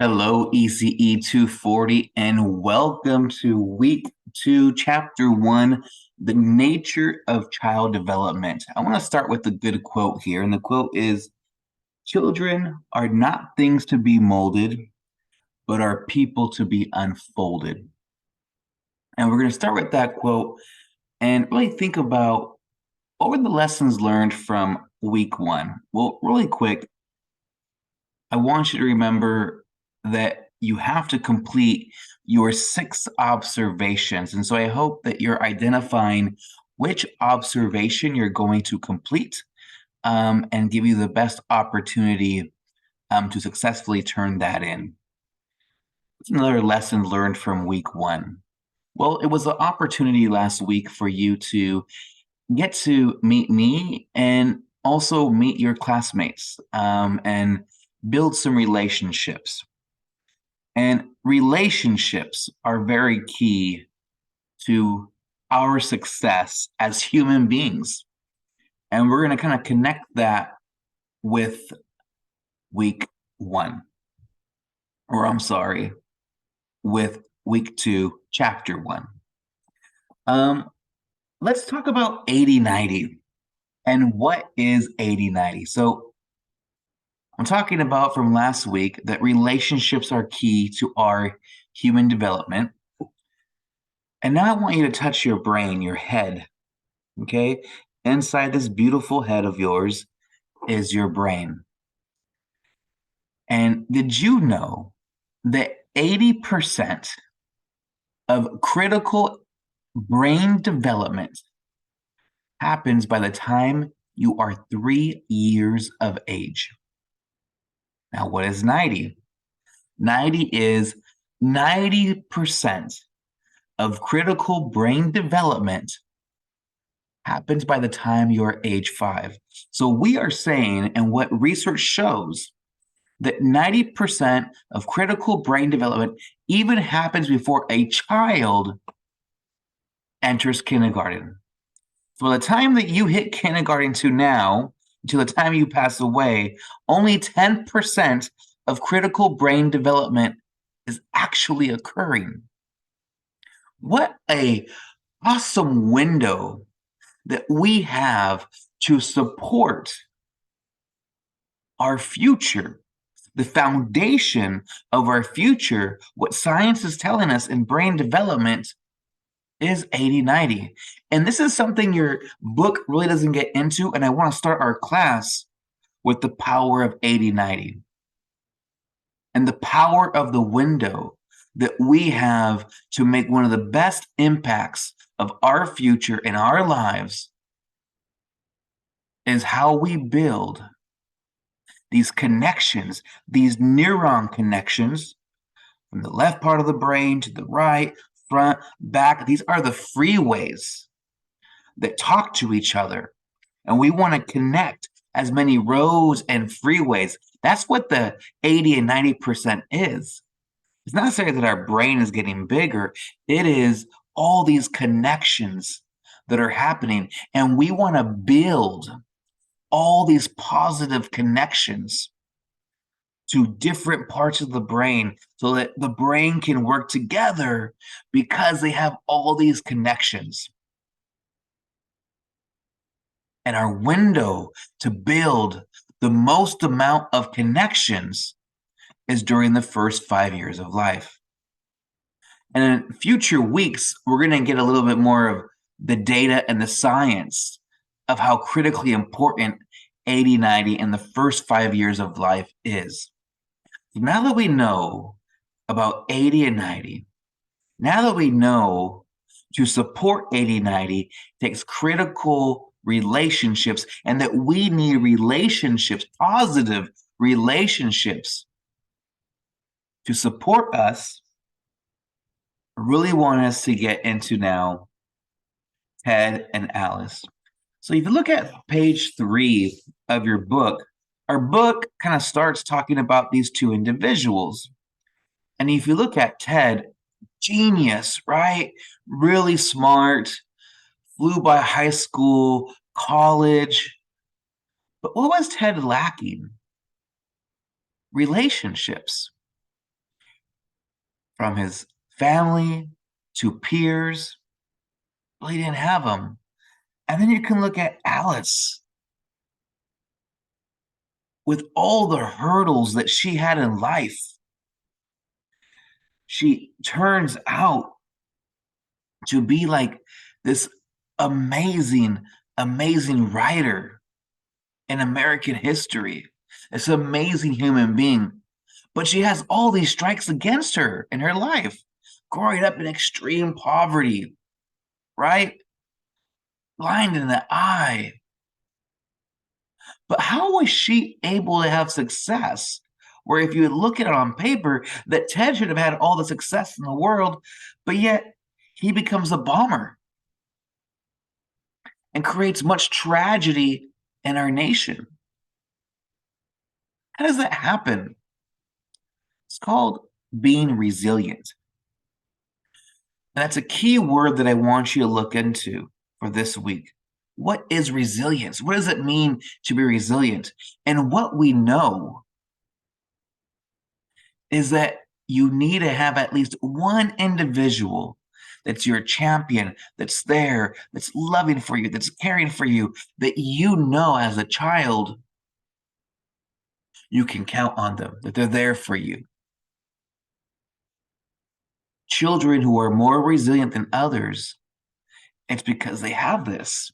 Hello, ECE 240, and welcome to week 2, chapter 1, the nature of child development. I want to start with a good quote here, and the quote is, "Children are not things to be molded, but are people to be unfolded." And we're going to start with that quote and really think about what were the lessons learned from week 1. Well, really quick, I want you to remember that you have to complete your 6 observations. And so I hope that you're identifying which observation you're going to complete and give you the best opportunity to successfully turn that in. What's another lesson learned from week 1? Well, it was an opportunity last week for you to get to meet me and also meet your classmates and build some relationships. And relationships are very key to our success as human beings. And we're going to kind of connect that with week 1, or I'm sorry, with week 2, chapter 1. Let's talk about 80-90 and what is 80-90. So I'm talking about from last week that relationships are key to our human development. And now I want you to touch your brain, your head, okay? Inside this beautiful head of yours is your brain. And did you know that 80% of critical brain development happens by the time you are 3 years of age? Now, what is 90? 90 is 90% of critical brain development happens by the time you're age 5. So we are saying, and what research shows, that 90% of critical brain development even happens before a child enters kindergarten. So by the time that you hit kindergarten to now, until the time you pass away, only 10% of critical brain development is actually occurring. What a awesome window that we have to support our future, the foundation of our future. What science is telling us in brain development is 80-90. And this is something your book really doesn't get into, and I want to start our class with the power of 80-90 and the power of the window that we have to make one of the best impacts of our future in our lives is how we build these connections, these neuron connections from the left part of the brain to the right, front, back. These are the freeways that talk to each other. And we want to connect as many roads and freeways. That's what the 80 and 90% is. It's not necessarily that our brain is getting bigger. It is all these connections that are happening. And we want to build all these positive connections to different parts of the brain so that the brain can work together because they have all these connections. And our window to build the most amount of connections is during the first 5 years of life. And in future weeks, we're going to get a little bit more of the data and the science of how critically important 80-90 in the first 5 years of life is. Now that we know about 80 and 90, now that we know to support 80-90 takes critical relationships and that we need relationships, positive relationships to support us, I really want us to get into now Ted and Alice. So if you look at page 3 of your book, our book kind of starts talking about these two individuals. And if you look at Ted, genius, right? Really smart, flew by high school, college. But what was Ted lacking? Relationships. from his family to peers. Really didn't have them. And then you can look at Alice with all the hurdles that she had in life. She turns out to be like this amazing, amazing writer in American history, this amazing human being. But she has all these strikes against her in her life, growing up in extreme poverty, right? Blind in the eye. But how was she able to have success? Where if you look at it on paper, that Ted should have had all the success in the world, but yet he becomes a bomber and creates much tragedy in our nation. How does that happen? It's called being resilient. And that's a key word that I want you to look into for this week. What is resilience? What does it mean to be resilient? And what we know is that you need to have at least one individual that's your champion, that's there, that's loving for you, that's caring for you, that you know as a child you can count on them, that they're there for you. Children who are more resilient than others, it's because they have this.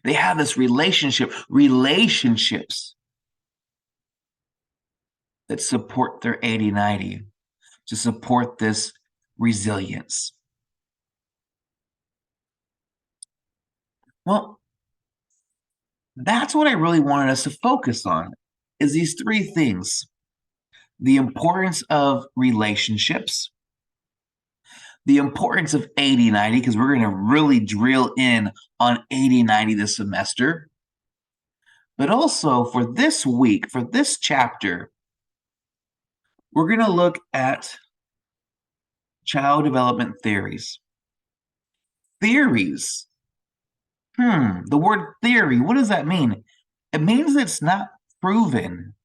They have this relationships that support their 80-90, to support this resilience. Well, that's what I really wanted us to focus on, is these three things: the importance of relationships, the importance of 80-90, because we're going to really drill in on 80-90 this semester, but also for this week, for this chapter, we're going to look at child development theories. Theories. The word theory, what does that mean? It means it's not proven,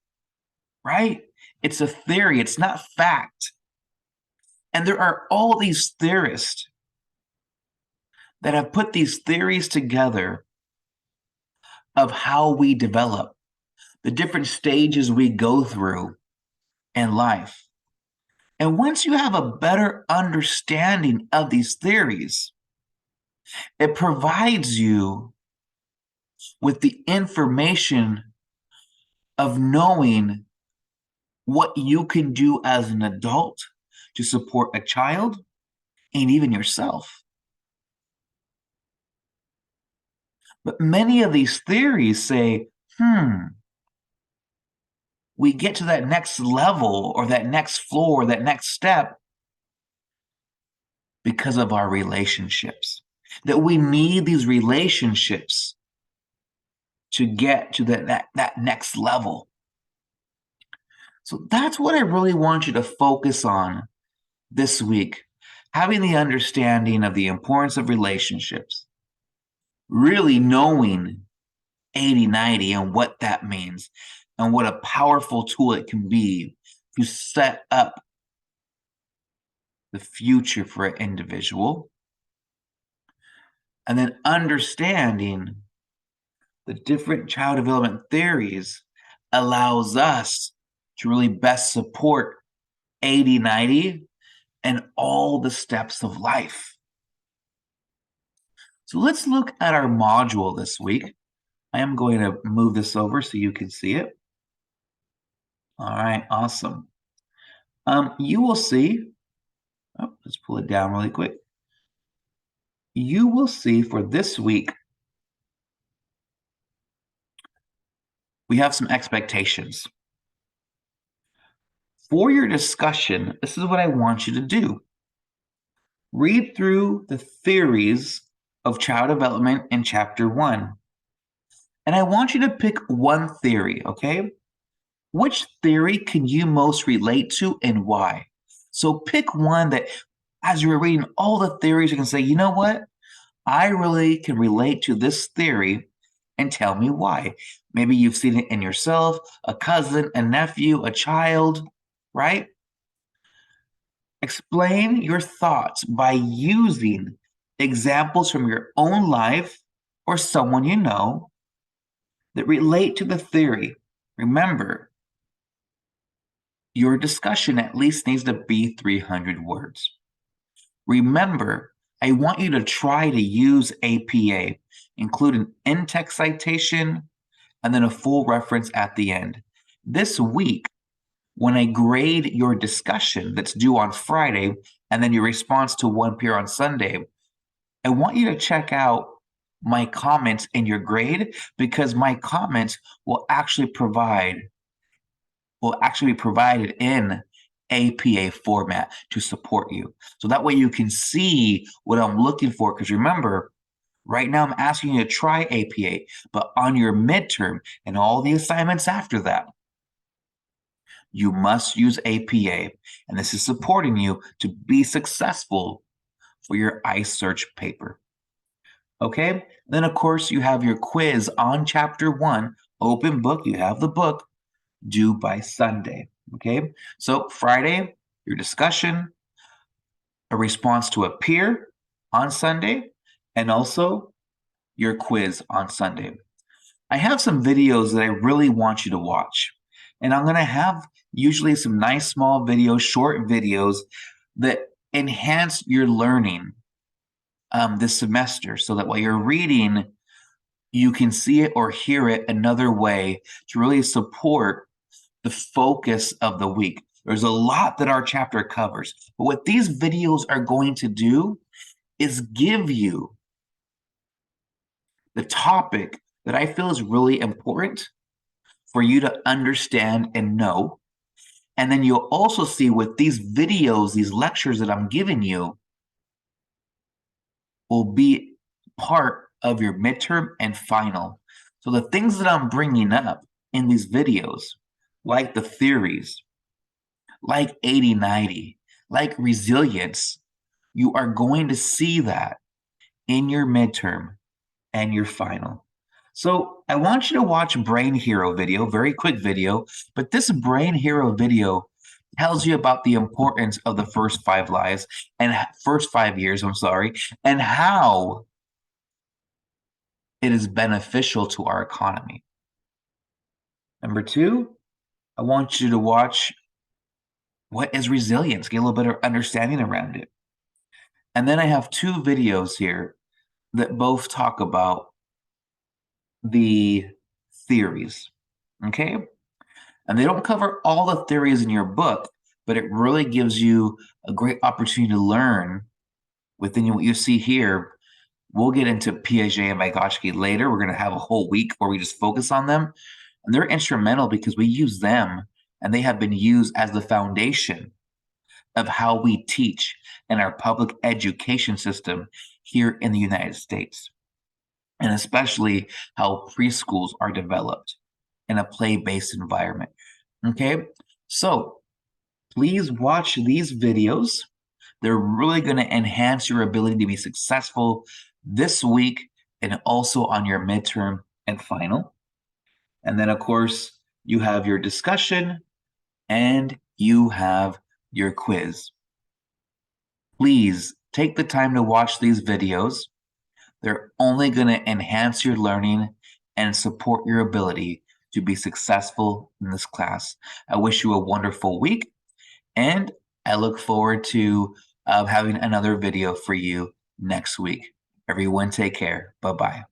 right? It's a theory, it's not fact. And there are all these theorists that have put these theories together of how we develop, the different stages we go through in life. And once you have a better understanding of these theories, it provides you with the information of knowing what you can do as an adult to support a child and even yourself. But many of these theories say, we get to that next level or that next floor, that next step because of our relationships. That we need these relationships to get to that next level. So that's what I really want you to focus on this week, having the understanding of the importance of relationships, really knowing 80-90 and what that means, and what a powerful tool it can be to set up the future for an individual, and then understanding the different child development theories allows us to really best support 80-90 and all the steps of life. So let's look at our module this week. I am going to move this over so you can see it. All right, awesome. You will see, let's pull it down really quick. You will see for this week, we have some expectations. For your discussion, this is what I want you to do. Read through the theories of child development in chapter 1. And I want you to pick one theory, okay? Which theory can you most relate to and why? So pick one that, as you're reading all the theories, you can say, you know what? I really can relate to this theory, and tell me why. Maybe you've seen it in yourself, a cousin, a nephew, a child, right? Explain your thoughts by using examples from your own life or someone you know that relate to the theory. Remember, your discussion at least needs to be 300 words. Remember, I want you to try to use APA, include an in-text citation, and then a full reference at the end. This week, when I grade your discussion that's due on Friday, and then your response to one peer on Sunday, I want you to check out my comments in your grade, because my comments will actually be provided in APA format to support you. So that way you can see what I'm looking for. Because remember, right now I'm asking you to try APA, but on your midterm and all the assignments after that, you must use APA. And this is supporting you to be successful for your iSearch paper. Okay, then of course you have your quiz on chapter 1, open book. You have the book due by Sunday. Okay, so Friday, your discussion, a response to a peer on Sunday, and also your quiz on Sunday. I have some videos that I really want you to watch, and I'm going to have usually some nice small videos, short videos that enhance your learning this semester, so that while you're reading, you can see it or hear it another way to really support the focus of the week. There's a lot that our chapter covers, but what these videos are going to do is give you the topic that I feel is really important for you to understand and know. And then you'll also see with these videos, these lectures that I'm giving you, will be part of your midterm and final. So the things that I'm bringing up in these videos, like the theories, like 80-90, like resilience, you are going to see that in your midterm and your final. So I want you to watch Brain Hero video, very quick video, but this Brain Hero video tells you about the importance of the first 5 years, and how it is beneficial to our economy. Number 2, I want you to watch what is resilience, get a little better understanding around it. And then I have 2 videos here that both talk about the theories, okay? And they don't cover all the theories in your book, but it really gives you a great opportunity to learn within what you see here. We'll get into Piaget and Vygotsky later. We're going to have a whole week where we just focus on them. And they're instrumental because we use them, and they have been used as the foundation of how we teach in our public education system here in the United States, and especially how preschools are developed in a play-based environment. Okay, so please watch these videos. They're really going to enhance your ability to be successful this week and also on your midterm and final. And then, of course, you have your discussion and you have your quiz. Please take the time to watch these videos. They're only going to enhance your learning and support your ability to be successful in this class. I wish you a wonderful week, and I look forward to having another video for you next week. Everyone take care. Bye-bye.